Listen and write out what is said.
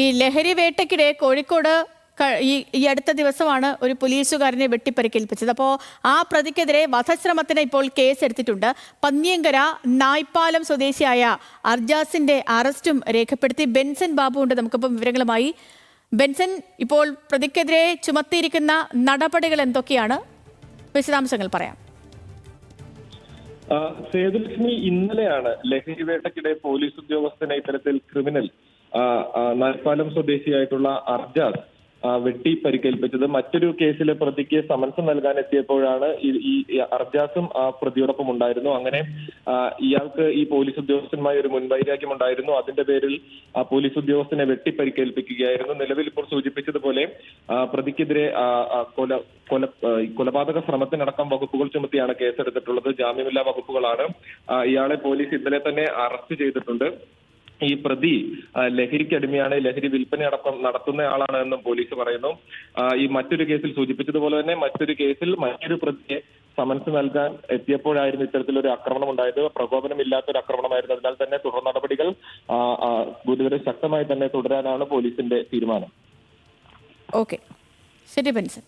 ഈ ലഹരി വേട്ടയ്ക്കിടെ കോഴിക്കോട് ഈ അടുത്ത ദിവസമാണ് ഒരു പോലീസുകാരനെ വെട്ടിപ്പരിക്കേൽപ്പിച്ചത്. അപ്പോൾ ആ പ്രതിക്കെതിരെ വധശ്രമത്തിന് ഇപ്പോൾ കേസെടുത്തിട്ടുണ്ട്. പന്നിയങ്കര നായ്പാലം സ്വദേശിയായ അർജാസിന്റെ അറസ്റ്റും രേഖപ്പെടുത്തി. ബെൻസൻ ബാബു ഉണ്ട് നമുക്കിപ്പം വിവരങ്ങളുമായി. ബെൻസൻ, ഇപ്പോൾ പ്രതിക്കെതിരെ ചുമത്തിയിരിക്കുന്ന നടപടികൾ എന്തൊക്കെയാണ്? വിശദാംശങ്ങൾ പറയാം. സേതുലക്ഷ്മി, ഇന്നലെയാണ് ലഹരി വേട്ടയ്ക്കിടെ പോലീസ് ഉദ്യോഗസ്ഥനെ ഇത്തരത്തിൽ ക്രിമിനൽ നായ്പാലം സ്വദേശിയായിട്ടുള്ള അർജാസ് വെട്ടി പരിക്കേൽപ്പിച്ചത്. മറ്റൊരു കേസിലെ പ്രതിക്ക് സമൻസ് നൽകാൻ എത്തിയപ്പോഴാണ് ഈ അർജാസും ആ പ്രതിയോടൊപ്പം ഉണ്ടായിരുന്നു. അങ്ങനെ ഇയാൾക്ക് ഈ പോലീസ് ഉദ്യോഗസ്ഥനുമായി ഒരു മുൻവൈരാഗ്യം ഉണ്ടായിരുന്നു. അതിന്റെ പേരിൽ ആ പോലീസ് ഉദ്യോഗസ്ഥനെ വെട്ടി പരിക്കേൽപ്പിക്കുകയായിരുന്നു. നിലവിൽ ഇപ്പോൾ സൂചിപ്പിച്ചതുപോലെ പ്രതിക്കെതിരെ കൊലപാതക ശ്രമത്തിനടക്കം വകുപ്പുകൾ ചുമത്തിയാണ് കേസെടുത്തിട്ടുള്ളത്. ജാമ്യമില്ലാ വകുപ്പുകളാണ്. ഇയാളെ പോലീസ് ഇന്നലെ തന്നെ അറസ്റ്റ് ചെയ്തിട്ടുണ്ട്. ഈ പ്രതി ലഹരിക്ക് അടിമയാണ്, ലഹരി വിൽപ്പന അടക്കം നടത്തുന്നയാളാണ് എന്നും പോലീസ് പറയുന്നു. ഈ മറ്റൊരു കേസിൽ സൂചിപ്പിച്ചതുപോലെ തന്നെ മറ്റൊരു കേസിൽ മറ്റൊരു പ്രതിയെ സമൻസ് നൽകാൻ എത്തിയപ്പോഴായിരുന്നു ഇത്തരത്തിലൊരു ആക്രമണം ഉണ്ടായത്. പ്രകോപനമില്ലാത്തൊരു ആക്രമണമായിരുന്നു. അതിനാൽ തന്നെ തുടർ നടപടികൾ ഗുരുതര ശക്തമായി തന്നെ തുടരാനാണ് പോലീസിന്റെ തീരുമാനം. ഓക്കെ, ശരി ബെൻസൻ.